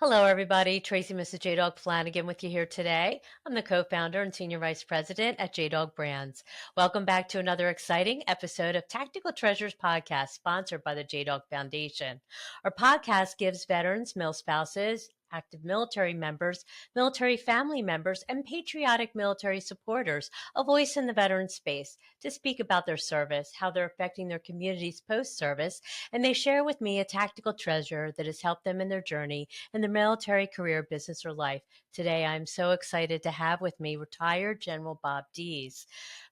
Hello, everybody. Tracy, Mrs. JDog Flanagan with you here today. I'm the co-founder and senior vice president at JDog Brands. Welcome back to another exciting episode of Tactical Treasures podcast, sponsored by the JDog Foundation. Our podcast gives veterans, male spouses, active military members, military family members, and patriotic military supporters a voice in the veteran space to speak about their service, how they're affecting their communities post-service, and they share with me a tactical treasure that has helped them in their journey in the military career, business, or life. Today, I'm so excited to have with me retired General Bob Dees.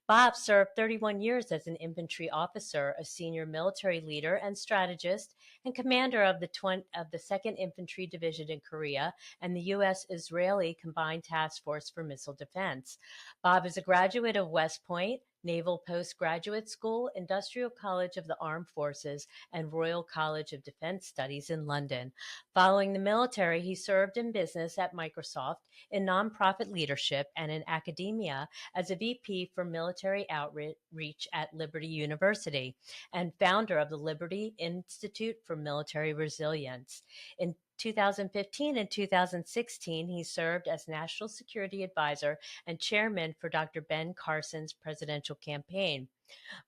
Bob served 31 years as an infantry officer, a senior military leader and strategist, and commander of the 2nd Infantry Division in Korea and the U.S.-Israeli Combined Task Force for Missile Defense. Bob is a graduate of West Point, Naval Postgraduate School, Industrial College of the Armed Forces, and Royal College of Defense Studies in London. Following the military, he served in business at Microsoft, in nonprofit leadership, and in academia as a VP for military outreach at Liberty University and founder of the Liberty Institute for Military Resilience. In 2015 and 2016, he served as National Security Advisor and Chairman for Dr. Ben Carson's presidential campaign.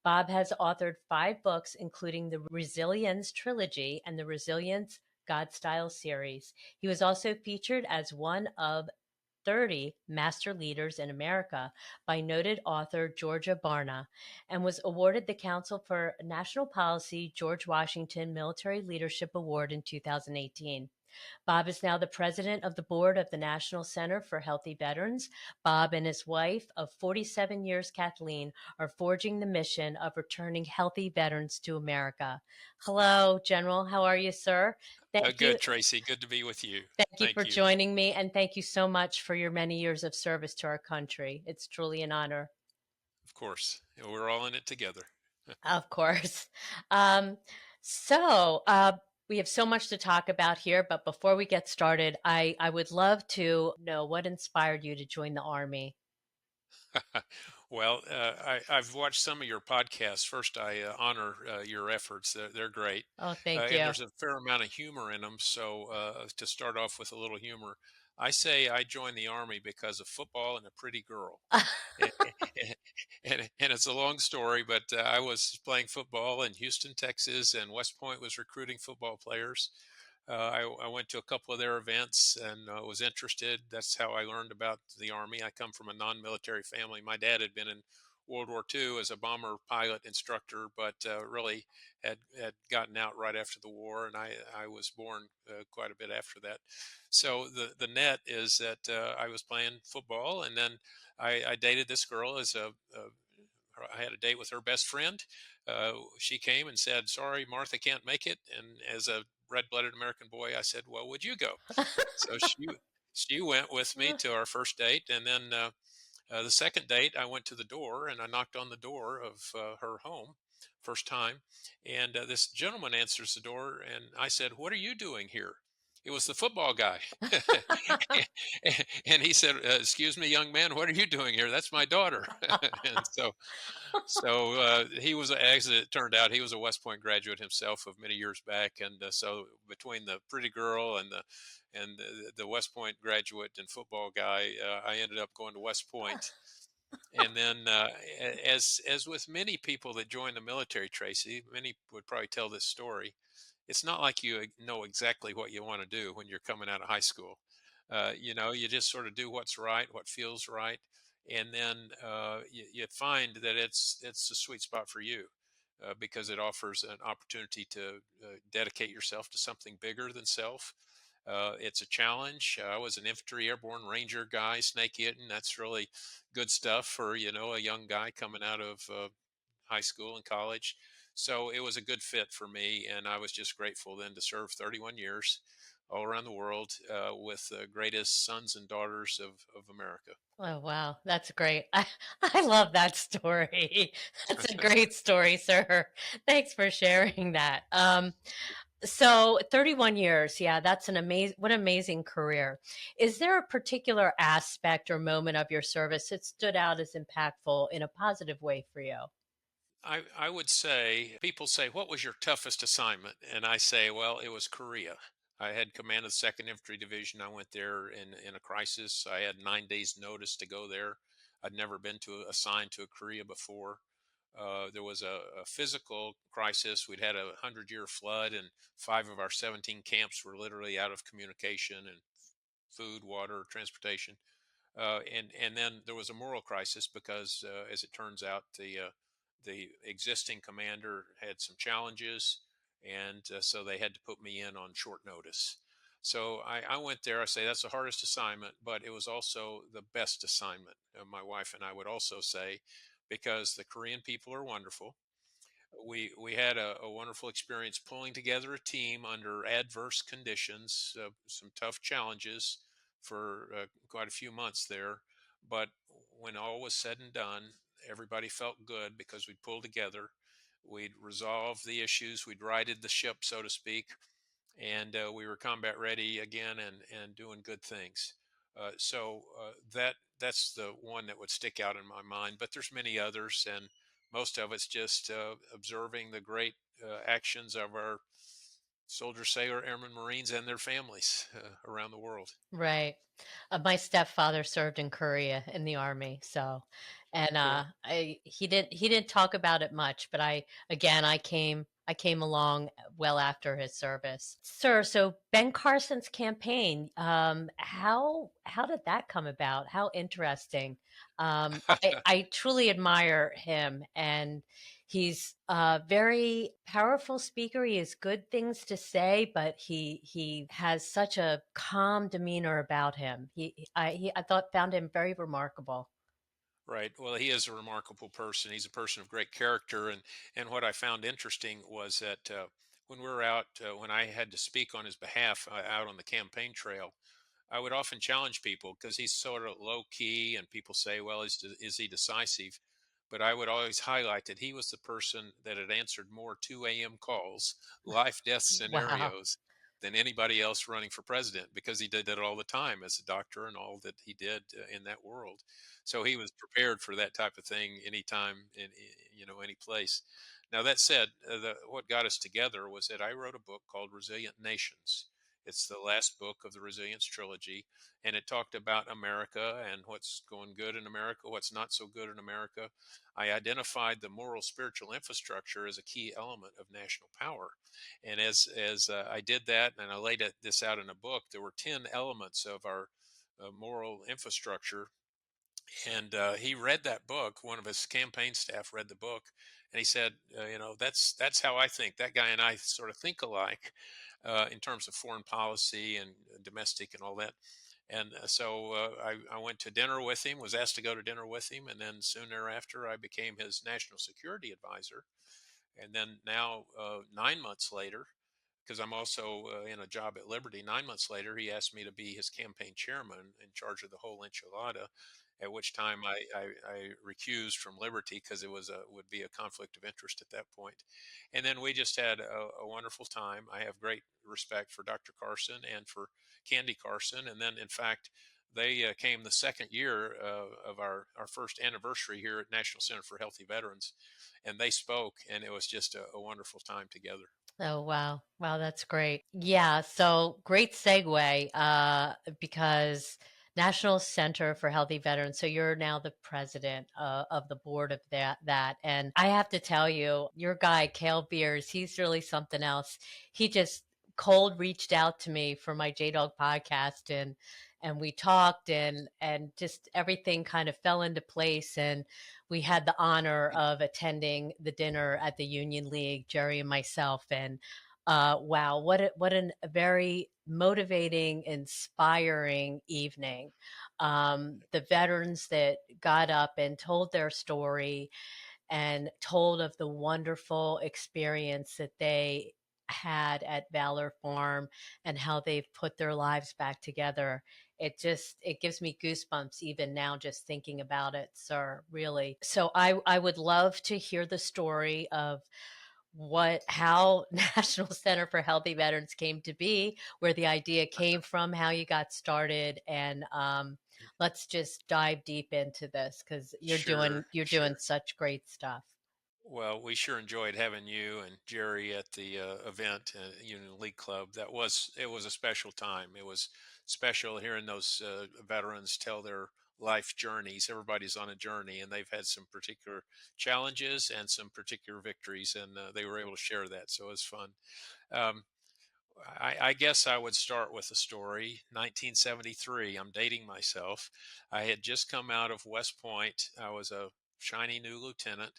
Bob has authored 5 books, including the Resilience Trilogy and the Resilience God Style series. He was also featured as one of 30 Master Leaders in America by noted author Georgia Barna and was awarded the Council for National Policy George Washington Military Leadership Award in 2018. Bob is now the president of the board of the National Center for Healthy Veterans. Bob and his wife of 47 years, Kathleen, are forging the mission of returning healthy veterans to America. Hello, General. How are you, sir? Thank you. Good, Tracy. Good to be with you. Thank you for Thank you. joining me, and thank you so much for your many years of service to our country. It's truly an honor. Of course. We're all in it together. Of course. Um, so, we have so much to talk about here, but before we get started, I would love to know what inspired you to join the Army. Well, I've watched some of your podcasts. First, I honor your efforts. They're great. Oh, thank And you. there's a fair amount of humor in them. So, to start off with a little humor, I say I joined the Army because of football and a pretty girl. And, and it's a long story, but I was playing football in Houston, Texas, and West Point was recruiting football players. I went to a couple of their events and was interested. That's how I learned about the Army. I come from a non-military family. My dad had been in World War II as a bomber pilot instructor, but really had gotten out right after the war, and I was born quite a bit after that. So the net is that I was playing football, and then I dated this girl I had a date with her best friend. She came and said, "Sorry, Martha can't make it." And as a red-blooded American boy, I said, "Well, would you go?" So she went with me to our first date, and then the second date, I went to the door and I knocked on the door of her home, first time, and this gentleman answers the door, and I said, "What are you doing here?" It was the football guy, and he said, "Excuse me, young man, what are you doing here? That's my daughter." And he was, as it turned out, he was a West Point graduate himself of many years back, and so between the pretty girl and the West Point graduate and football guy, I ended up going to West Point. And then, as with many people that join the military, Tracy, many would probably tell this story. It's not like you know exactly what you want to do when you're coming out of high school. You just sort of do what's right, what feels right, and then you find that it's a sweet spot for you because it offers an opportunity to dedicate yourself to something bigger than self. It's a challenge. I was an infantry airborne ranger guy, snake eating. That's really good stuff for a young guy coming out of high school and college. So it was a good fit for me, and I was just grateful then to serve 31 years all around the world with the greatest sons and daughters of America. Oh, wow. That's great. I love that story. That's a great story, sir. Thanks for sharing that. So 31 years, yeah, that's what an amazing career. Is there a particular aspect or moment of your service that stood out as impactful in a positive way for you? I would say, people say, "What was your toughest assignment?" And I say, well, it was Korea. I had command of the Second Infantry Division. I went there in a crisis. I had 9 days notice to go there. I'd never been assigned to a Korea before. There was a physical crisis. We'd had a 100-year flood, and 5 of our 17 camps were literally out of communication and food, water, transportation. And then there was a moral crisis because, as it turns out, the existing commander had some challenges, and so they had to put me in on short notice. So I went there. I say that's the hardest assignment, but it was also the best assignment. My wife and I would also say, because the Korean people are wonderful. We had a wonderful experience pulling together a team under adverse conditions, some tough challenges for quite a few months there. But when all was said and done, everybody felt good because we'd pulled together. We'd resolved the issues. We'd righted the ship, so to speak, and we were combat ready again and doing good things. That's the one that would stick out in my mind. But there's many others, and most of it's just observing the great actions of our soldier, sailor, airmen, Marines, and their families around the world. Right. My stepfather served in Korea in the army, so and Cool. he didn't talk about it much, but I came along well after his service. Sir, so Ben Carson's campaign, how did that come about? How interesting. I truly admire him, and he's a very powerful speaker. He has good things to say, but he has such a calm demeanor about him. I thought found him very remarkable. Right. Well, he is a remarkable person. He's a person of great character, and what I found interesting was that when we were out, when I had to speak on his behalf out on the campaign trail, I would often challenge people because he's sort of low key, and people say, "Well, is he decisive?" But I would always highlight that he was the person that had answered more 2 a.m. calls, life death Wow. scenarios, than anybody else running for president because he did that all the time as a doctor and all that he did in that world. So he was prepared for that type of thing anytime any place. Now that said, what got us together was that I wrote a book called Resilient Nations. It's the last book of the Resilience trilogy, and it talked about America and what's going good in America, what's not so good in America. I identified the moral spiritual infrastructure as a key element of national power, and as I did that, and I laid this out in a book, there were 10 elements of our moral infrastructure. And he read that book. One of his campaign staff read the book, and he said, that's how I think. That guy and I sort of think alike in terms of foreign policy and domestic and all that. And I went to dinner with him, was asked to go to dinner with him, and then soon thereafter, I became his national security advisor. And then now, 9 months later, because I'm also in a job at Liberty. 9 months later, he asked me to be his campaign chairman in charge of the whole enchilada. At which time I recused from Liberty because it would be a conflict of interest at that point. And then we just had a wonderful time. I have great respect for Dr. Carson and for Candy Carson. And then, in fact, they came the second year of our first anniversary here at National Center for Healthy Veterans, and they spoke, and it was just a wonderful time together. Oh, wow. Wow, that's great. Yeah, so great segue, because National Center for Healthy Veterans. So you're now the president of the board of that. And I have to tell you, your guy, Kale Beers, he's really something else. He just cold reached out to me for my JDog podcast, and we talked, and just everything kind of fell into place, and we had the honor of attending the dinner at the Union League, Jerry and myself. And wow, a very motivating, inspiring evening. The veterans that got up and told their story and told of the wonderful experience that they had at Valor Farm and how they've put their lives back together. It gives me goosebumps even now just thinking about it, sir, really. So I would love to hear the story of what how National Center for Healthy Veterans came to be, where the idea came from, how you got started, and let's just dive deep into this because you're Sure, doing you're doing sure. such great stuff. Well, we sure enjoyed having you and Jerry at the event, Union League Club. It was a special time. It was special hearing those veterans tell their life journeys. Everybody's on a journey, and they've had some particular challenges and some particular victories, and they were able to share that. So it was fun. Um, I guess I would start with a story. 1973. I'm dating myself. I had just come out of West Point. I was a shiny new lieutenant.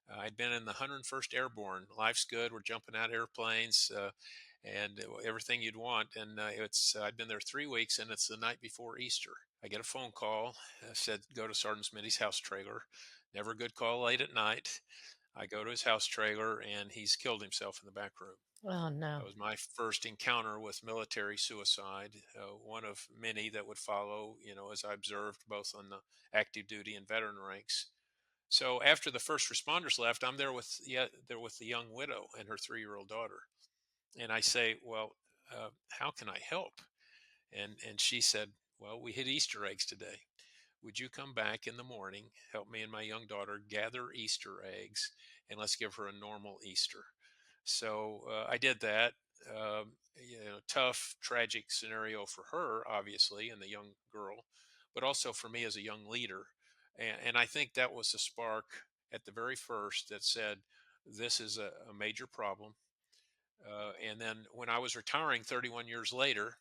I'd been in the 101st Airborne. Life's good. We're jumping out of airplanes and everything you'd want. And I'd been there 3 weeks, and it's the night before Easter. I get a phone call. Said go to Sergeant Smitty's house trailer. Never a good call late at night. I go to his house trailer, and he's killed himself in the back room. Oh, That no. was my first encounter with military suicide, one of many that would follow, as I observed both on the active duty and veteran ranks. So after the first responders left, I'm there with the young widow and her 3-year-old daughter, and I say, "Well, how can I help?" And she said, "Well, we hid Easter eggs today. Would you come back in the morning, help me and my young daughter gather Easter eggs, and let's give her a normal Easter?" So I did that. Tough, tragic scenario for her, obviously, and the young girl, but also for me as a young leader. And I think that was the spark at the very first that said, this is a major problem. And then when I was retiring 31 years later,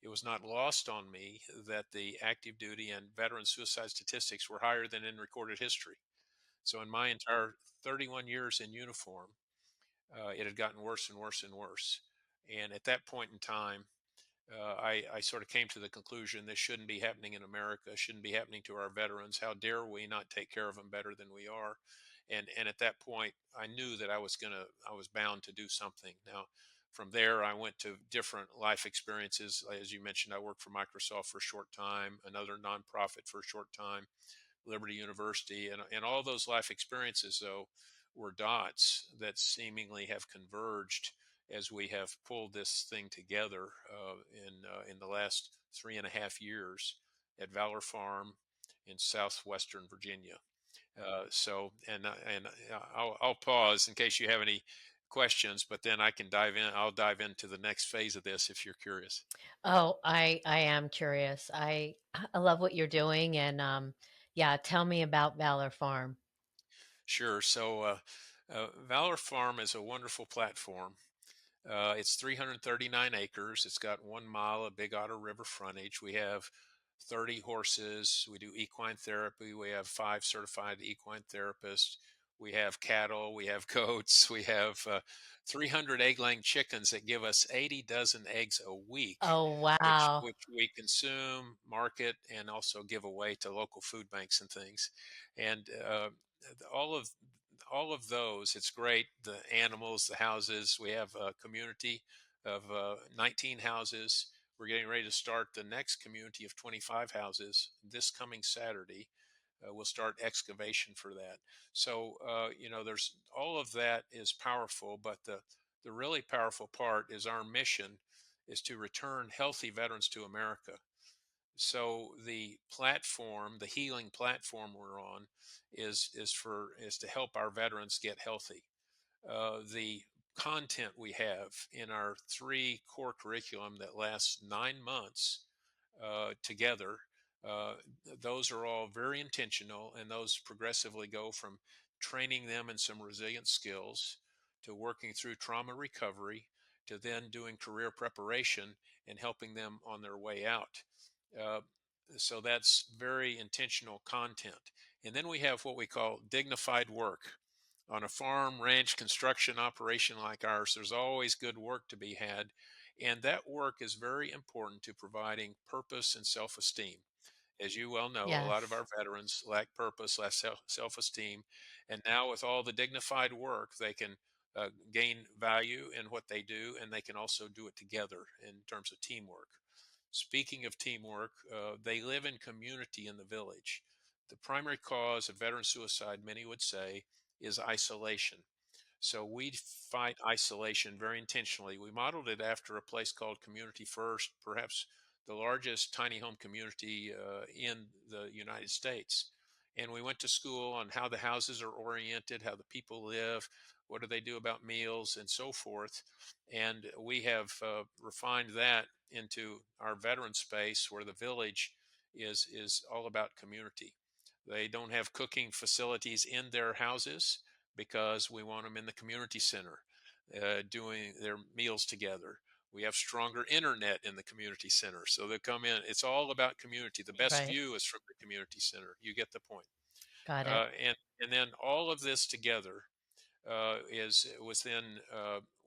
it was not lost on me that the active duty and veteran suicide statistics were higher than in recorded history. So in my entire 31 years in uniform, it had gotten worse and worse and worse. And at that point in time, I sort of came to the conclusion this shouldn't be happening in America, shouldn't be happening to our veterans. How dare we not take care of them better than we are? And at that point, I knew that I was bound to do something. Now, from there, I went to different life experiences. As you mentioned, I worked for Microsoft for a short time, another nonprofit for a short time, Liberty University, and all those life experiences, though, were dots that seemingly have converged as we have pulled this thing together in the last 3.5 years at Valor Farm in southwestern Virginia. I'll pause in case you have any questions, but then I can dive in. I'll dive into the next phase of this if you're curious. Oh, I am curious. I love what you're doing, and yeah, tell me about Valor Farm. Sure. Valor Farm is a wonderful platform. It's 339 acres. It's got 1 mile of Big Otter River frontage. We have 30 horses. We do equine therapy. We have 5 certified equine therapists. We have cattle. We have goats. We have 300 egg-laying chickens that give us 80 dozen eggs a week, Oh, which wow. which we consume, market, and also give away to local food banks and things. And all of those, it's great. The animals, the houses. We have a community of 19 houses. We're getting ready to start the next community of 25 houses this coming Saturday. We'll start excavation for that. So there's all of that is powerful, but the really powerful part is our mission is to return healthy veterans to America. So the platform, the healing platform we're on, is to help our veterans get healthy. The content we have in our 3 core curriculum that lasts 9 months together, uh, those are all very intentional, and those progressively go from training them in some resilient skills to working through trauma recovery to then doing career preparation and helping them on their way out. Uh, so that's very intentional content. And then we have what we call dignified work. On a farm, ranch, construction operation like ours, there's always good work to be had. And that work is very important to providing purpose and self esteem. As you well know, a lot of Yes. our veterans lack purpose, lack self esteem. And now, with all the dignified work, they can gain value in what they do, and they can also do it together in terms of teamwork. Speaking of teamwork, they live in community in the village. The primary cause of veteran suicide, many would say, is isolation. So we fight isolation very intentionally. We modeled it after a place called Community First, perhaps the largest tiny home community in the United States. and we went to school on how the houses are oriented, how the people live, what do they do about meals, and so forth. And we have refined that into our veteran space, where the village is all about community. They don't have cooking facilities in their houses because we want them in the community center, doing their meals together. We have stronger internet in the community center, so they come in. It's all about community. The best Right. view is from the community center. You get the point. Got it. And then all of this together is within.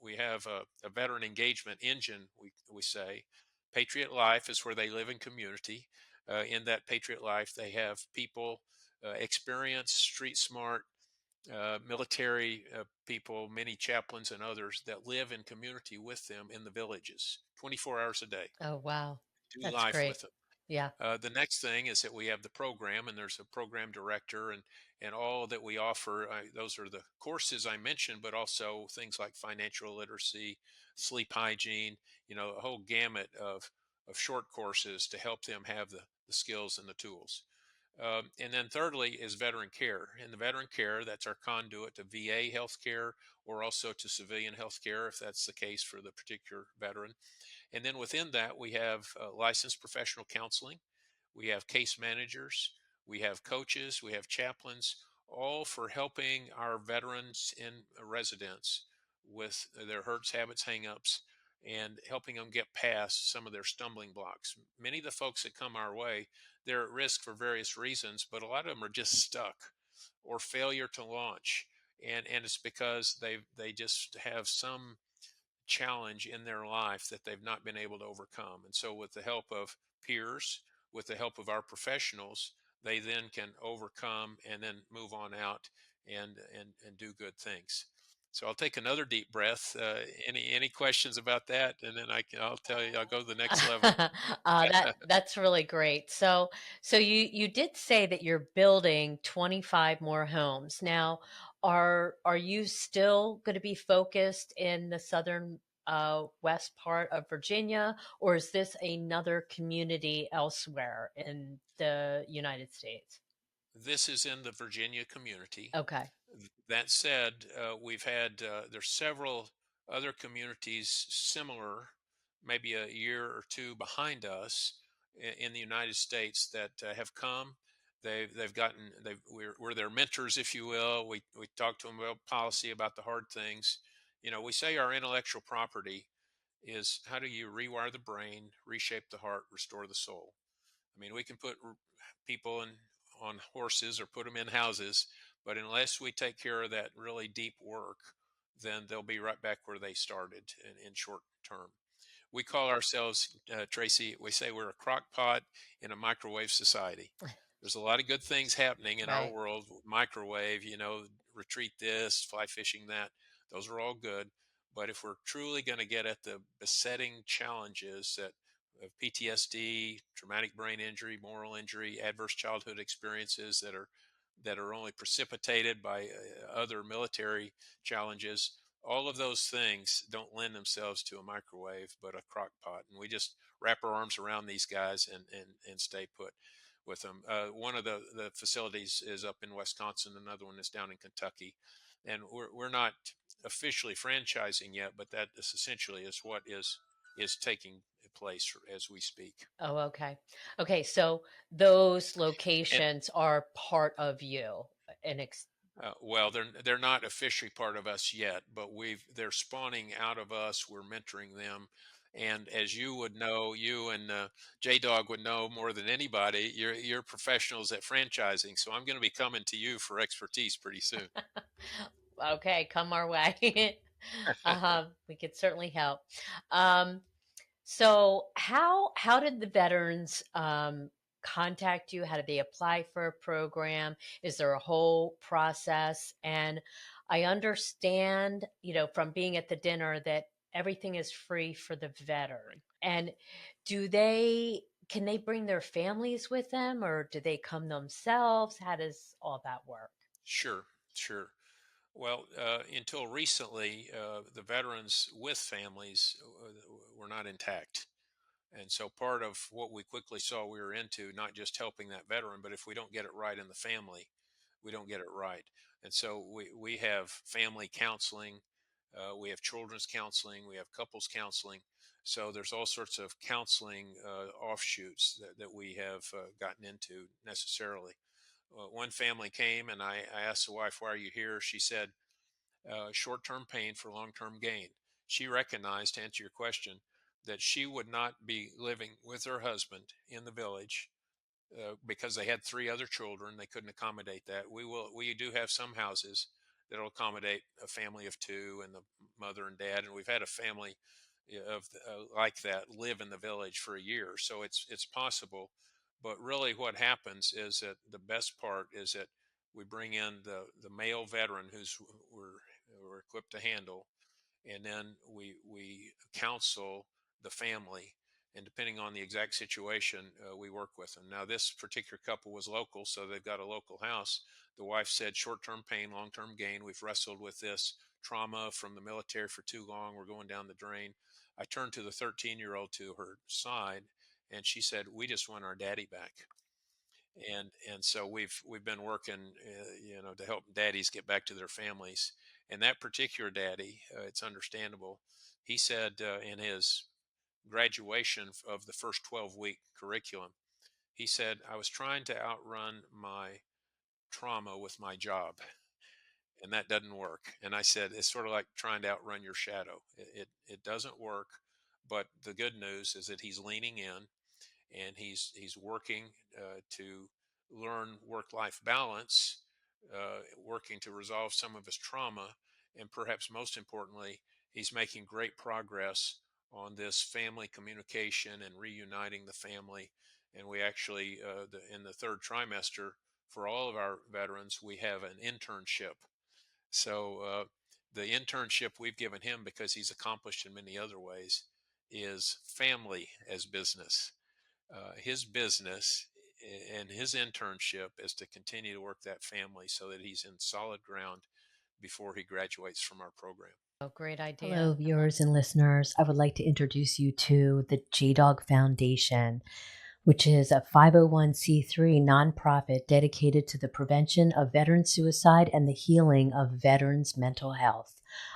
We have a veteran engagement engine. We say, Patriot Life is where they live in community. In that Patriot Life, they have people, experienced, street smart, military people, many chaplains and others that live in community with them in the villages, 24 hours a day. Oh, wow. Do That's life great. with them. Yeah. The next thing is that we have the program, and there's a program director, and all that we offer. Those are the courses I mentioned, but also things like financial literacy, sleep hygiene. A whole gamut of short courses to help them have the skills and the tools. And then thirdly is veteran care. In the veteran care, that's our conduit to VA healthcare or also to civilian healthcare, if that's the case for the particular veteran. And then within that, we have licensed professional counseling, we have case managers, we have coaches, we have chaplains, all for helping our veterans in residence with their hurts, habits, hangups, and helping them get past some of their stumbling blocks. Many of the folks that come our way, they're at risk for various reasons, but a lot of them are just stuck or failure to launch. And it's because they just have some challenge in their life that they've not been able to overcome. And so, with the help of peers, with the help of our professionals, they then can overcome and then move on out and do good things. So I'll take another deep breath. Any questions about that? And then I'll tell you, I'll go to the next level. That's really great. So you did say that you're building 25 more homes. Now, are you still going to be focused in the southern west part of Virginia, or is this another community elsewhere in the United States? This is in the Virginia community. Okay. That said, we've had there's several other communities similar, maybe a year or two behind us in the United States that have come. They've gotten we're their mentors, if you will. We talk to them about policy, about the hard things. We say our intellectual property is how do you rewire the brain, reshape the heart, restore the soul. I mean, we can put people on horses or put them in houses, but unless we take care of that really deep work, then they'll be right back where they started in short term. We call ourselves, Tracy, we say we're a crock pot in a microwave society. There's a lot of good things happening in our Right. world. Microwave, retreat this, fly fishing that. Those are all good. But if we're truly going to get at the besetting challenges that of PTSD, traumatic brain injury, moral injury, adverse childhood experiences that are only precipitated by other military challenges. All of those things don't lend themselves to a microwave, but a crock pot. And we just wrap our arms around these guys and stay put with them. One of the facilities is up in Wisconsin. Another one is down in Kentucky. And we're not officially franchising yet, but that is essentially is what is taking place as we speak. Oh, okay. Okay, so those And locations are part of you. And well, they're not officially part of us yet, but they're spawning out of us. We're mentoring them, and as you would know, you and JDog would know more than anybody. You're professionals at franchising, so I'm going to be coming to you for expertise pretty soon. okay, come our way. We could certainly help. Um, so how did the veterans contact you? How did they apply for a program? Is there a whole process? And I understand, from being at the dinner that everything is free for the Right. veteran. And do they can they bring their families with them, or do they come themselves? How does all that work? Sure, sure. Well, until recently, the veterans with families were not intact. And so part of what we quickly saw we were into, not just helping that veteran, but if we don't get it right in the family, we don't get it right. And so we have family counseling, we have children's counseling, we have couples counseling. So there's all sorts of counseling offshoots that we have gotten into necessarily. One family came and I asked the wife, "Why are you here?" She said, "Short term pain for long term gain." She recognized, to answer your question, that she would not be living with her husband in the village because they had three other children. They couldn't accommodate that. We do have some houses that'll accommodate a family of two and the mother and dad, and we've had a family of like that live in the village for a year, so it's possible. But really, what happens is that the best part is that we bring in the male veteran who's we're equipped to handle, and then we counsel the family, and depending on the exact situation, we work with them. Now this particular couple was local, so they've got a local house. The wife said short-term pain, long-term gain. We've wrestled with this trauma from the military for too long, we're going down the drain. I turned to the 13-year-old to her side, and she said, we just want our daddy back. And so we've been working, to help daddies get back to their families. And that particular daddy, it's understandable. He said in his graduation of the first 12-week curriculum, he said, I was trying to outrun my trauma with my job, and that doesn't work. And I said, it's sort of like trying to outrun your shadow. It doesn't work. But the good news is that he's leaning in, and he's working to learn work-life balance, working to resolve some of his trauma, and perhaps most importantly, he's making great progress on this family communication and reuniting the family. And we actually, in the third trimester, for all of our veterans, we have an internship. So the internship we've given him, because he's accomplished in many other ways, is family as business. His business and his internship is to continue to work that family so that he's in solid ground before he graduates from our program. Oh, great Hello, idea. I love viewers and listeners. I would like to introduce you to the JDog Foundation, which is a 501c3 nonprofit dedicated to the prevention of veteran suicide and the healing of veterans' mental health.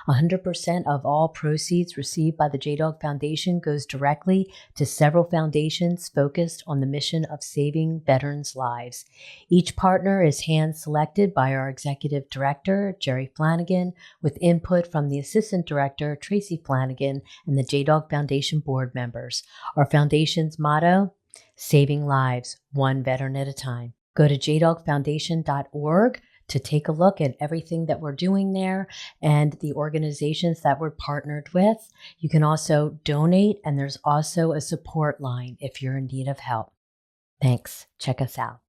100% of all proceeds received by the JDog Foundation goes directly to several foundations focused on the mission of saving veterans' lives. Each partner is hand-selected by our executive director, Jerry Flanagan, with input from the assistant director, Tracy Flanagan, and the JDog Foundation board members. Our foundation's motto: saving lives, one veteran at a time. Go to jdogfoundation.org to take a look at everything that we're doing there and the organizations that we're partnered with. You can also donate, and there's also a support line if you're in need of help. Thanks. Check us out,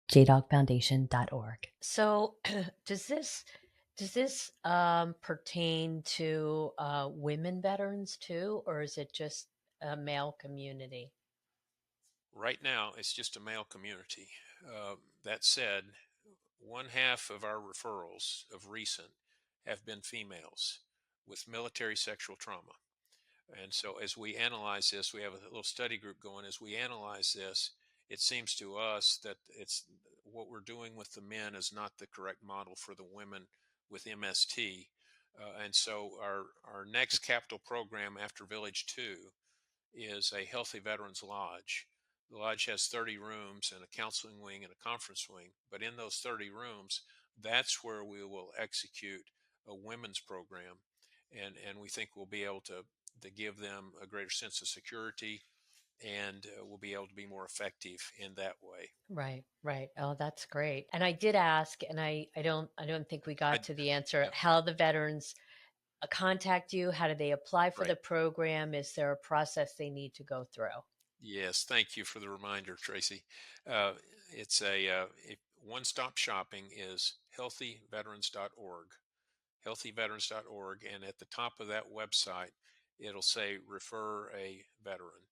jdogfoundation.org. So, does this pertain to women veterans too, or is it just a male community? Right now, it's just a male community. That said, one half of our referrals of recent have been females with military sexual trauma. And so, as we analyze this, we have a little study group going. As we analyze this, it seems to us that it's what we're doing with the men is not the correct model for the women with MST. And so, our next capital program after Village 2 is a Healthy Veterans Lodge. The lodge has 30 rooms and a counseling wing and a conference wing. But in those 30 rooms, that's where we will execute a women's program. And we think we'll be able to give them a greater sense of security, and we'll be able to be more effective in that way. Right, right. Oh, that's great. And I did ask, and I don't think we I, got to the answer. yeah, How the veterans contact you? How do they apply for right. the program? Is there a process they need to go through? Yes, thank you for the reminder, Tracy. It's one-stop shopping is healthyveterans.org, healthyveterans.org, and at the top of that website, it'll say refer a veteran.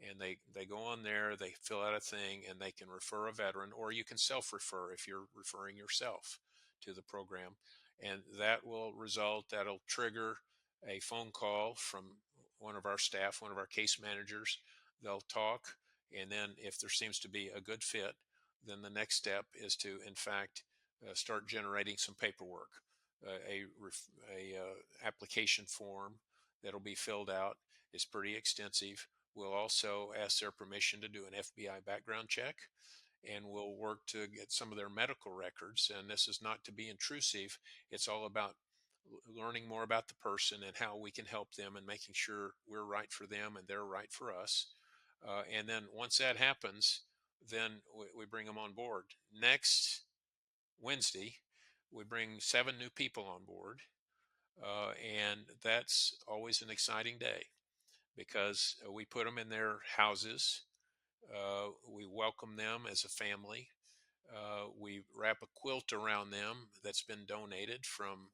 And they go on there, they fill out a thing, and they can refer a veteran, or you can self-refer if you're referring yourself to the program. And that'll trigger a phone call from one of our staff, one of our case managers. they'll talk, and then if there seems to be a good fit, then the next step is to, in fact, start generating some paperwork, a application form that'll be filled out. It's pretty extensive. We'll also ask their permission to do an FBI background check, and we'll work to get some of their medical records. And this is not to be intrusive. It's all about learning more about the person and how we can help them and making sure we're right for them and they're right for us. And then once that happens, then we bring them on board. Next Wednesday, we bring 7 new people on board. And that's always an exciting day because we put them in their houses. We welcome them as a family. We wrap a quilt around them that's been donated from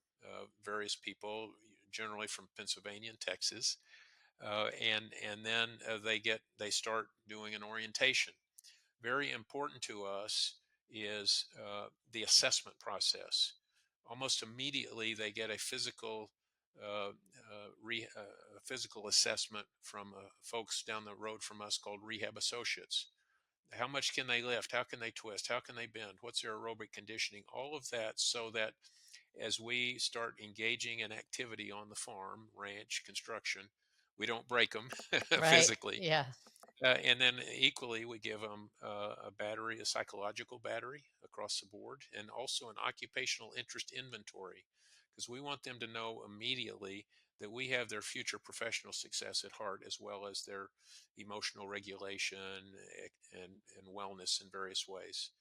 various people, generally from Pennsylvania and Texas. And then they start doing an orientation. Very important to us is the assessment process. Almost immediately, they get a physical assessment from folks down the road from us called rehab associates. How much can they lift? How can they twist? How can they bend? What's their aerobic conditioning? All of that, so that as we start engaging in activity on the farm, ranch, construction, we don't break them Right. physically. Yeah. And then equally, we give them a battery, a psychological battery across the board, and also an occupational interest inventory, because we want them to know immediately that we have their future professional success at heart, as well as their emotional regulation and wellness in various ways.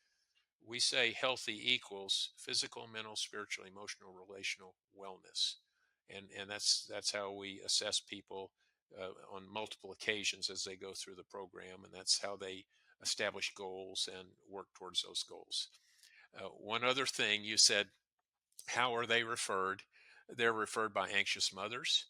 We say healthy equals physical, mental, spiritual, emotional, relational wellness, and that's how we assess people on multiple occasions as they go through the program, and that's how they establish goals and work towards those goals. One other thing you said, how are they referred? They're referred by anxious mothers.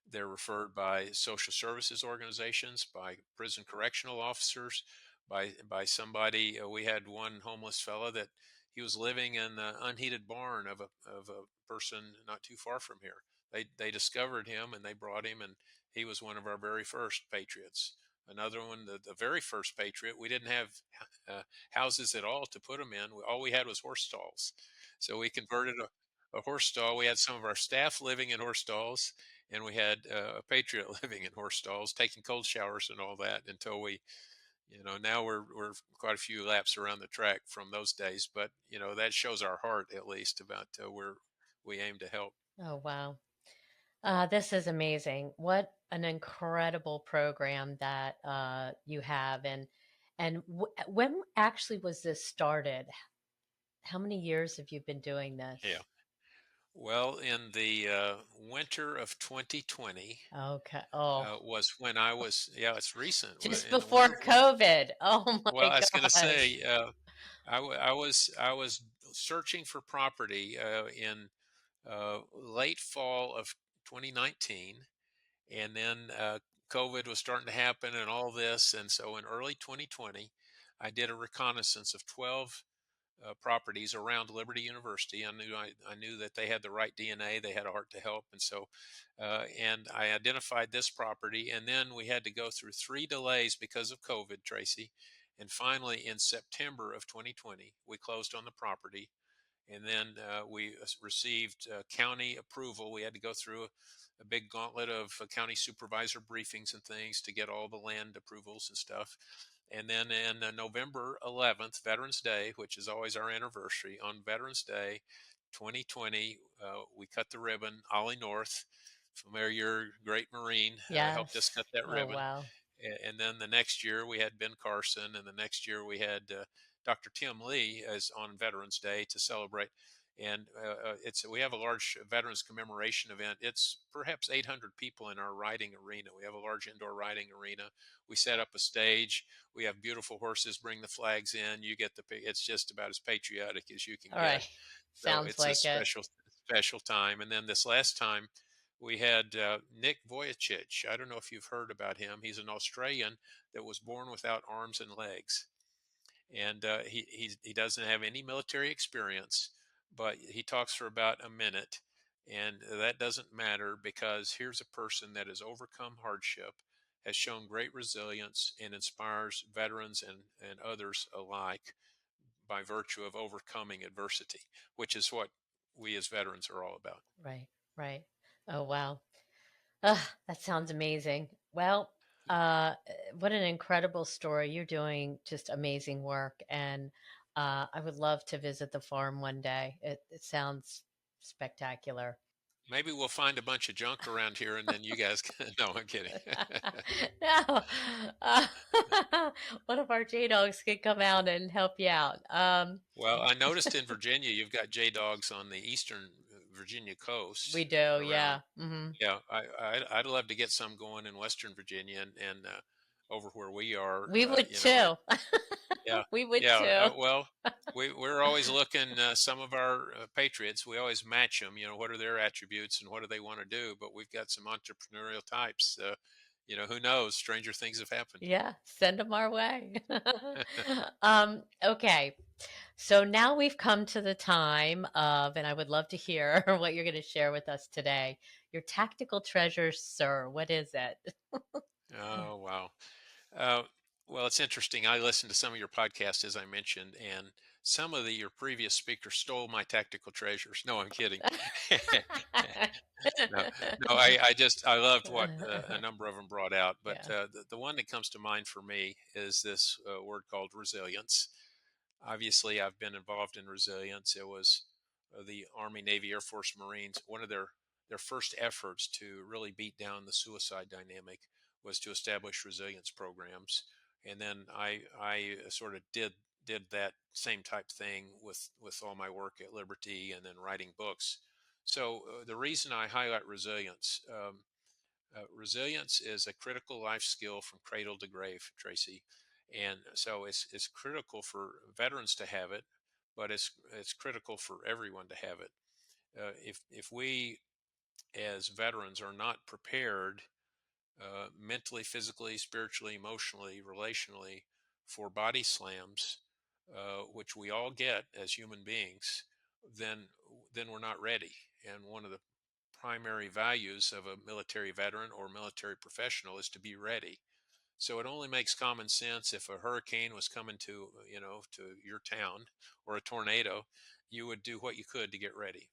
They're referred by social services organizations, by prison correctional officers, by somebody. We had one homeless fella that he was living in the unheated barn of a person not too far from here. They discovered him and they brought him, and he was one of our very first patriots. Another one, the very first patriot, we didn't have houses at all to put him in. All we had was horse stalls. So we converted a horse stall. We had some of our staff living in horse stalls, and we had a patriot living in horse stalls, taking cold showers and all that until now we're quite a few laps around the track from those days. But that shows our heart, at least, about where we aim to help. Oh, wow. This is amazing. What an incredible program that you have. And when actually was this started? How many years have you been doing Yeah. this? Well, in the winter of 2020 Okay. Oh, was when I was. Yeah, it's recent. just In the before winter. COVID. Oh Well, my I was going to gosh. say, I was searching for property in late fall of 2019, and then COVID was starting to happen and all this, and so in early 2020, I did a reconnaissance of 12 properties around Liberty University. I knew that they had the right DNA. They had a heart to help, and so and I identified this property. And then we had to go through 3 delays because of COVID, Tracy. And finally, in September of 2020, we closed on the property. And then we received county approval. We had to go through a big gauntlet of county supervisor briefings and things to get all the land approvals and stuff. And then in November 11th, Veterans Day, which is always our anniversary, on Veterans Day 2020, we cut the ribbon. Ollie North, familiar great Marine, helped us Yes. cut that Oh, ribbon. wow. And then the next year we had Ben Carson, and the next year we had Dr. Tim Lee as on Veterans Day to celebrate. And we have a large veterans commemoration event. It's perhaps 800 people in our riding arena. We have a large indoor riding arena. We set up a stage. We have beautiful horses bring the flags in. You get it's just about as patriotic as you can All get. right. So Sounds it's a like it. special time. And then this last time we had Nick Vujicic. I don't know if you've heard about him. He's an Australian that was born without arms and legs, and he doesn't have any military experience, but he talks for about a minute, and that doesn't matter because here's a person that has overcome hardship, has shown great resilience and inspires veterans and others alike by virtue of overcoming adversity, which is what we as veterans are all about. Right, right. Oh, wow. That sounds amazing. Well, what an incredible story. You're doing just amazing work. And I would love to visit the farm one day. It sounds spectacular. Maybe we'll find a bunch of junk around here and then you guys can. No, I'm kidding. No, uh, one of our J dogs could come out and help you out. Well, I noticed in Virginia you've got J dogs on the eastern Virginia We coast do, around. yeah. Yeah, I'd love to get some going in Western Virginia and over where we are. We would too. Yeah, We would yeah. too. Well, we're always looking. Some of our patriots, we always match them. What are their attributes and what do they want to do? But we've got some entrepreneurial types. Who knows? Stranger things have happened. Yeah, send them our way. Okay. So now we've come to the time of, and I would love to hear what you're going to share with us today. Your tactical treasures, sir. What is it? Oh wow. Uh, well, it's interesting. I listened to some of your podcasts, as I mentioned, and some of your previous speakers stole my tactical treasures. No, I'm kidding. No, no. I loved what a number of them brought out, but Yeah. the one that comes to mind for me is this word called resilience. Obviously, I've been involved in resilience. It was the Army, Navy, Air Force, Marines. One of their first efforts to really beat down the suicide dynamic was to establish resilience programs. And then I sort of did that same type thing with all my work at Liberty and then writing books. So the reason I highlight resilience is a critical life skill from cradle to grave, Tracy. And so it's critical for veterans to have it, but it's critical for everyone to have it. If we as veterans are not prepared mentally, physically, spiritually, emotionally, relationally for body slams, which we all get as human beings, then then we're not ready. And one of the primary values of a military veteran or military professional is to be ready. So it only makes common sense if a hurricane was coming to your town or a tornado, you would do what you could to get ready.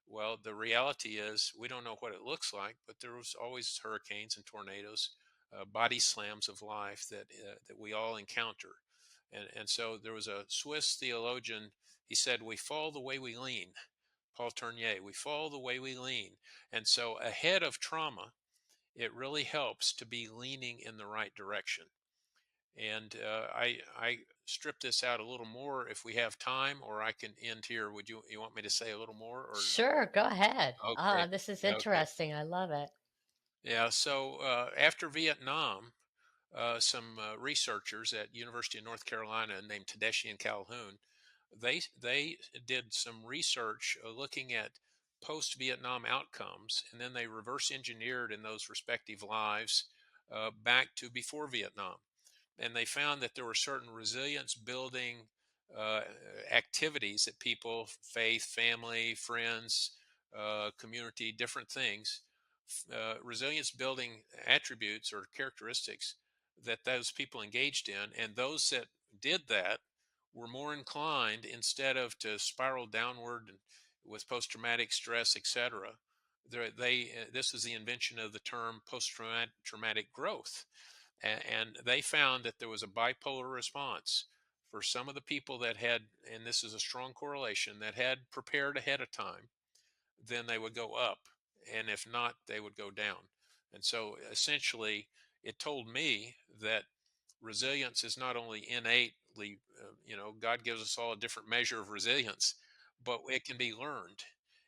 Well, the reality is we don't know what it looks like, but there was always hurricanes and tornadoes, body slams of life that we all encounter. And so there was a Swiss theologian. He said, "We fall the way we lean." Paul Tournier, we fall the way we lean. And so ahead of trauma, it really helps to be leaning in the right direction. And I strip this out a little more if we have time, or I can end here. Would you want me to say a little more, or Sure, go ahead. okay, This is okay, interesting. I love it. yeah. So after Vietnam, some researchers at University of North Carolina named Tedeschi and Calhoun, they did some research looking at post Vietnam outcomes, and then they reverse engineered in those respective lives back to before Vietnam, and they found that there were certain resilience building uh, activities that people, faith, family, friends, community, different things, resilience building attributes or characteristics that those people engaged in, and those that did that were more inclined, instead of to spiral downward with post-traumatic stress, etc. This was the invention of the term post-traumatic growth, and they found that there was a bipolar response for some of the people that had, and this is a strong correlation, that had prepared ahead of time, then they would go up, and if not, they would go down. And so essentially it told me that resilience is not only innately, God gives us all a different measure of resilience, but it can be learned.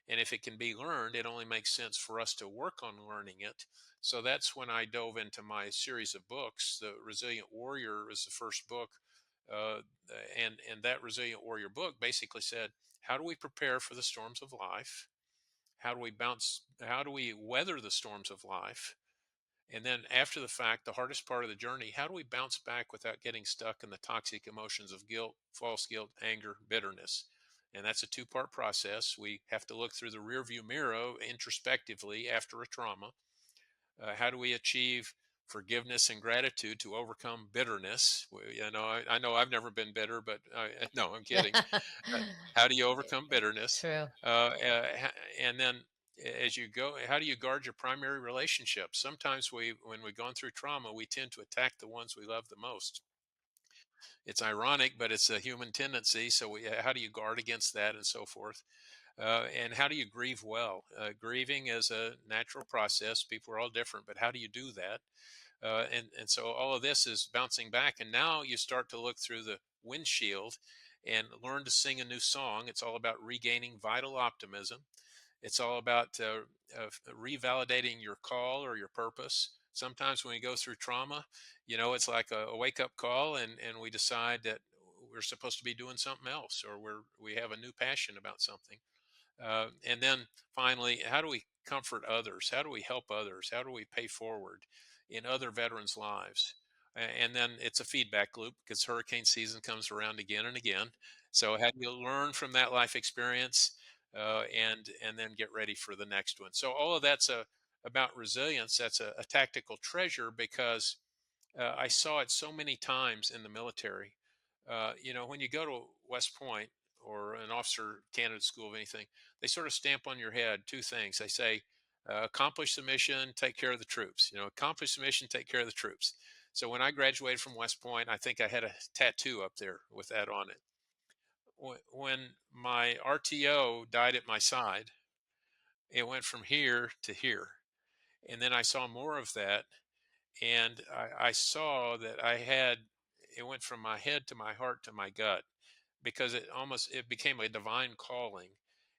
And if it can be learned, it only makes sense for us to work on learning it. So that's when I dove into my series of books. The Resilient Warrior is the first book. Uh, and that Resilient Warrior book basically said, how do we prepare for the storms of life? How do we weather the storms of life? And then after the fact, the hardest part of the journey, how do we bounce back without getting stuck in the toxic emotions of guilt, false guilt, anger, bitterness? And that's a two-part process. We have to look through the rearview mirror introspectively after a trauma. How do we achieve forgiveness and gratitude to overcome bitterness. I know I've never been bitter, but no, I'm kidding. Uh, how do you overcome bitterness? True. And then as you go, how do you guard your primary relationships? Sometimes when we've gone through trauma, we tend to attack the ones we love the most. It's ironic, but it's a human tendency. So how do you guard against that and so forth? And how do you grieve well? Grieving is a natural process. People are all different, but how do you do that? And so all of this is bouncing back. And now you start to look through the windshield and learn to sing a new song. It's all about regaining vital optimism. It's all about revalidating your call or your purpose. Sometimes when we go through trauma, it's like a wake up call, and we decide that we're supposed to be doing something else, or we have a new passion about something. And then finally, how do we comfort others? How do we help others? How do we pay forward in other veterans' lives? And then it's a feedback loop because hurricane season comes around again and again. So how do you learn from that life experience, and then get ready for the next one? So all of that's about resilience. That's a tactical treasure because I saw it so many times in the military. When you go to West Point or an officer candidate school of anything, they sort of stamp on your head two things. They say, accomplish the mission, take care of the troops. Accomplish the mission, take care of the troops. So when I graduated from West Point, I think I had a tattoo up there with that on it. When my RTO died at my side, it went from here to here. And then I saw more of that, and I saw that it went from my head to my heart to my gut, because it became a divine calling.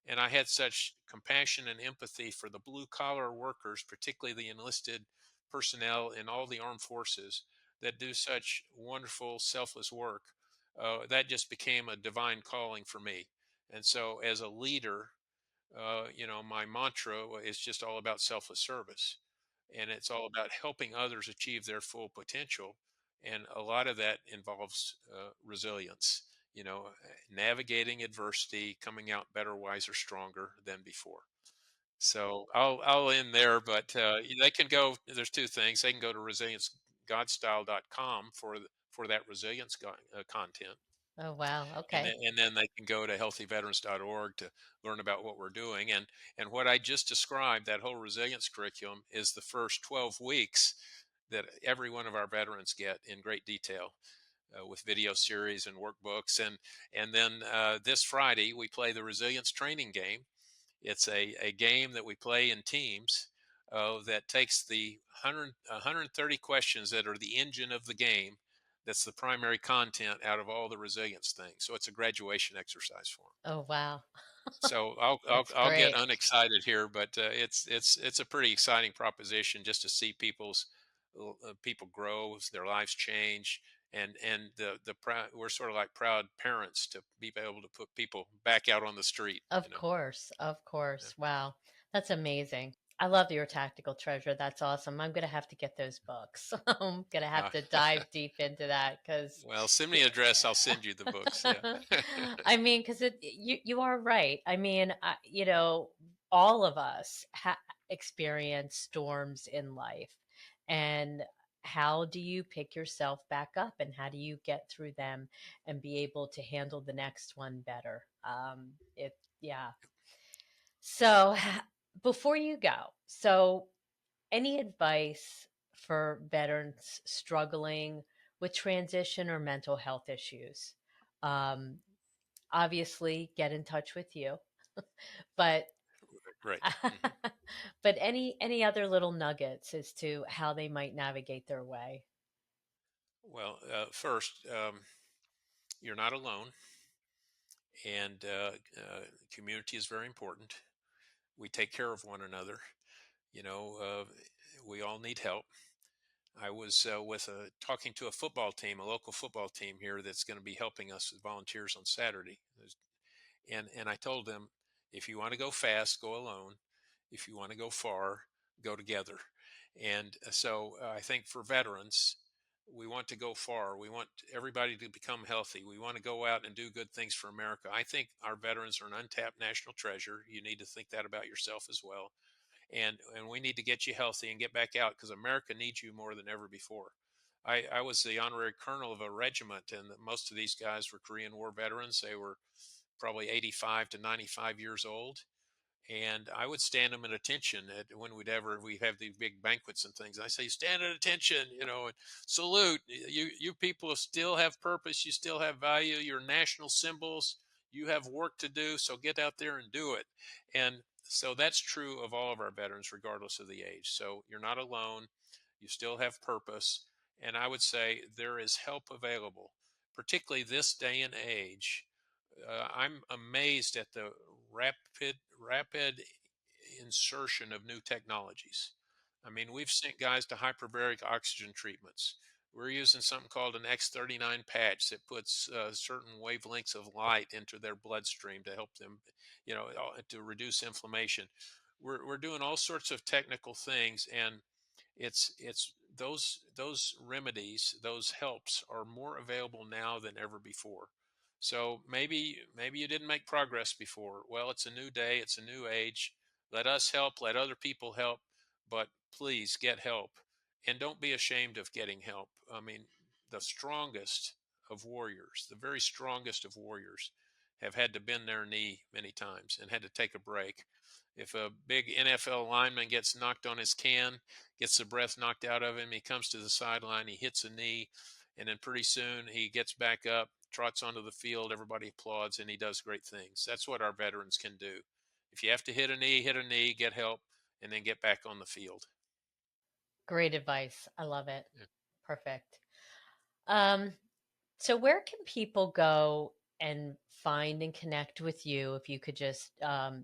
And I had such compassion and empathy for the blue collar workers, particularly the enlisted personnel in all the armed forces that do such wonderful selfless work. That just became a divine calling for me. And so as a leader, my mantra is just all about selfless service, and it's all about helping others achieve their full potential. And a lot of that involves resilience, navigating adversity, coming out better, wiser, stronger than before. So I'll end there, but they can go. There's two things. They can go to resiliencegodstyle.com for that resilience content, Oh, wow. and Okay. then they can go to healthyveterans.org to learn about what we're doing. And what I just described, that whole resilience curriculum, is the first 12 weeks that every one of our veterans get in great detail, with video series and workbooks. And then this Friday we play the resilience training game. It's a game that we play in teams, that takes the 130 questions that are the engine of the game. That's the primary content out of all the resilience things. So it's a graduation exercise for them. Oh, wow. So I'll That's I'll get great. unexcited here, but it's a pretty exciting proposition just to see people grow, their lives change, and we're sort of like proud parents to be able to put people back out on the street. Of course. Of Yeah. course. Wow. That's amazing. I love your tactical treasure. That's awesome. I'm going to have to get those books. I'm going to have Uh, to dive deep into that because well, send me an address. I'll send you the books. Yeah. I mean, because you are right. I mean, all of us experience storms in life, and how do you pick yourself back up, and how do you get through them and be able to handle the next one better? It Yeah. So before you go, any advice for veterans struggling with transition or mental health issues? Um, Obviously, get in touch with you, but Great. Hmm. but any other little nuggets as to how they might navigate their way? Well, first, you're not alone, and community is very important. We take care of one another. You know, we all need help. I was talking to a football team, a local football team here that's going to be helping us with volunteers on Saturday. And I told them, if you want to go fast, go alone. If you want to go far, go together. And so I think for veterans, we want to go far. We want everybody to become healthy. We want to go out and do good things for America. I think our veterans are an untapped national treasure. You need to think that about yourself as well. and we need to get you healthy and get back out because America needs you more than ever before. I was the honorary colonel of a regiment, and most of these guys were Korean War veterans. They were probably 85 to 95 years old, and I would stand them at attention when we have these big banquets and things. I say, stand at attention, and salute. You people still have purpose. You still have value. Your national symbols. You have work to do, so get out there and do it. And so that's true of all of our veterans, regardless of the age. So you're not alone. You still have purpose. And I would say there is help available, particularly this day and age. I'm amazed at the rapid insertion of new technologies. I mean, we've sent guys to hyperbaric oxygen treatments. We're using something called an X39 patch that puts certain wavelengths of light into their bloodstream to help them, to reduce inflammation. We're doing all sorts of technical things, and it's those remedies, those helps are more available now than ever before. So maybe you didn't make progress before. Well, it's a new day, it's a new age. Let us help, let other people help, but please get help, and don't be ashamed of getting help. I mean, the strongest of warriors, the very strongest of warriors, have had to bend their knee many times and had to take a break. If a big NFL lineman gets knocked on his can, gets the breath knocked out of him, he comes to the sideline, he hits a knee, and then pretty soon he gets back up, trots onto the field, everybody applauds, and he does great things. That's what our veterans can do. If you have to hit a knee, get help, and then get back on the field. Great advice. I love it. Yeah. Perfect. Um, so where can people go and find and connect with you if you could just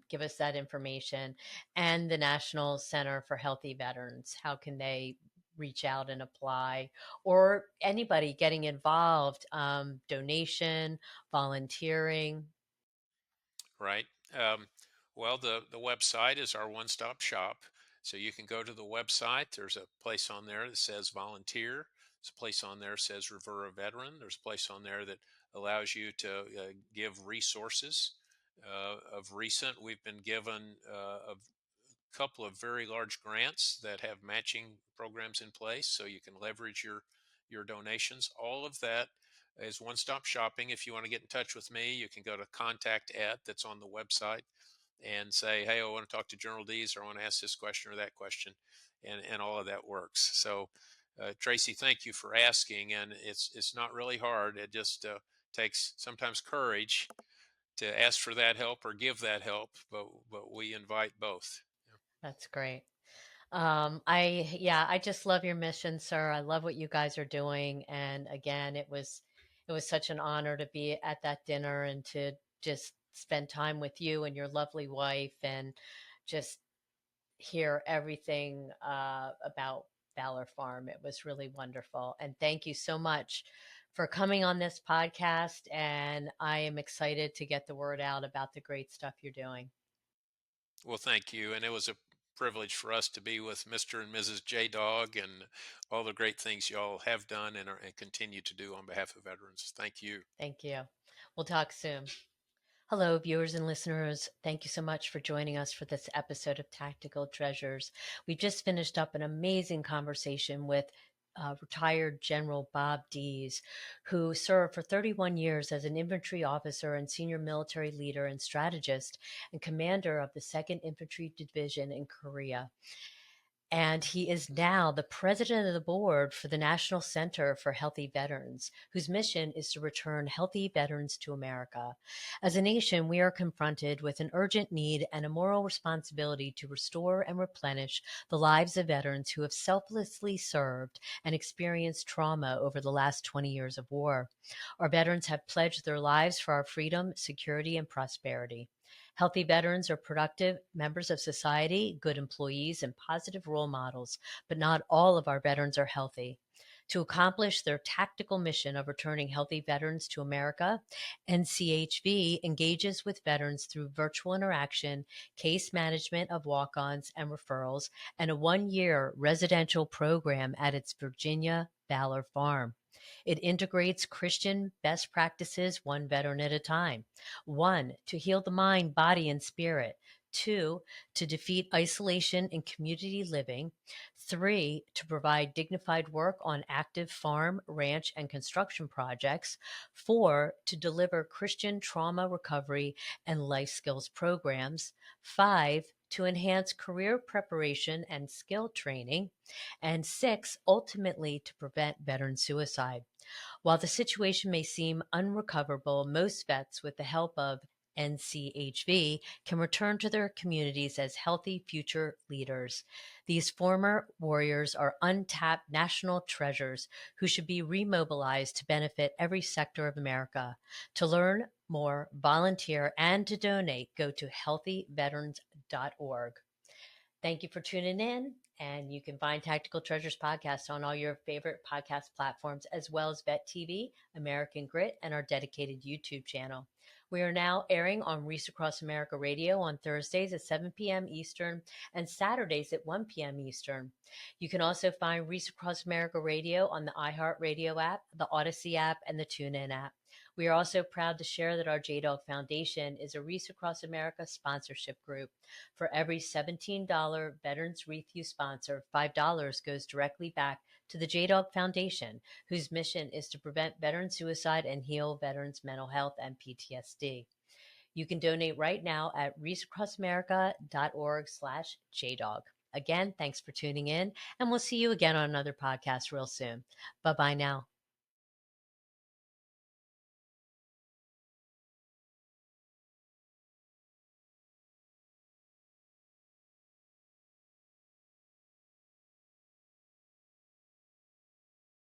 give us that information, and the National Center for Healthy Veterans? How can they reach out and apply, or anybody getting involved, donation, volunteering? Right. Um, well, the website is our one-stop shop. So you can go to the website. There's a place on there that says volunteer. There's a place on there that says revere a veteran. There's a place on there that allows you to give resources. Of recent, we've been given a couple of very large grants that have matching programs in place, so you can leverage your donations. All of that is one-stop shopping. If you want to get in touch with me, you can go to contact at that's on the website and say, hey, I want to talk to General Dees, or I want to ask this question or that question, and all of that works. So Tracy, thank you for asking, and it's not really hard. It just takes sometimes courage to ask for that help or give that help, but we invite both. That's great. I just love your mission, sir. I love what you guys are doing. And again, it was such an honor to be at that dinner and to just spend time with you and your lovely wife, and just hear everything about Valor Farm. It was really wonderful. And thank you so much for coming on this podcast. And I am excited to get the word out about the great stuff you're doing. Well, thank you. And it was a privilege for us to be with Mr. and Mrs. J Dog and all the great things y'all have done and continue to do on behalf of veterans. Thank you. Thank you. We'll talk soon. Hello, viewers and listeners. Thank you so much for joining us for this episode of Tactical Treasures. We just finished up an amazing conversation with retired General Bob Dees, who served for 31 years as an infantry officer and senior military leader and strategist and commander of the 2nd Infantry Division in Korea. And he is now the president of the board for the National Center for Healthy Veterans, whose mission is to return healthy veterans to America. As a nation, we are confronted with an urgent need and a moral responsibility to restore and replenish the lives of veterans who have selflessly served and experienced trauma over the last 20 years of war. Our veterans have pledged their lives for our freedom, security, and prosperity. Healthy veterans are productive members of society, good employees, and positive role models, but not all of our veterans are healthy. To accomplish their tactical mission of returning healthy veterans to America, NCHV engages with veterans through virtual interaction, case management of walk-ons and referrals, and a 1-year residential program at its Virginia Valor Farm. It integrates Christian best practices one veteran at a time. 1, to heal the mind, body, and spirit. 2, to defeat isolation in community living. 3, to provide dignified work on active farm, ranch, and construction projects. 4, to deliver Christian trauma recovery and life skills programs. 5, to enhance career preparation and skill training. And 6, ultimately to prevent veteran suicide. While the situation may seem unrecoverable, most vets, with the help of NCHV, can return to their communities as healthy future leaders. These former warriors are untapped national treasures who should be remobilized to benefit every sector of America. To learn more, volunteer, and to donate, go to healthyveterans.org. Thank you for tuning in. And you can find Tactical Treasures podcast on all your favorite podcast platforms, as well as Vet TV, American Grit, and our dedicated YouTube channel. We are now airing on Reese Across America Radio on Thursdays at 7 p.m. Eastern and Saturdays at 1 p.m. Eastern. You can also find Reese Across America Radio on the iHeartRadio app, the Odyssey app, and the TuneIn app. We are also proud to share that our JDog Foundation is a Reese Across America sponsorship group. For every $17 Veterans Wreath you sponsor, $5 goes directly back to the JDog Foundation, whose mission is to prevent veteran suicide and heal veterans' mental health and PTSD. You can donate right now at reacheacrossamerica.org/JDog. Again, thanks for tuning in, and we'll see you again on another podcast real soon. Bye-bye now.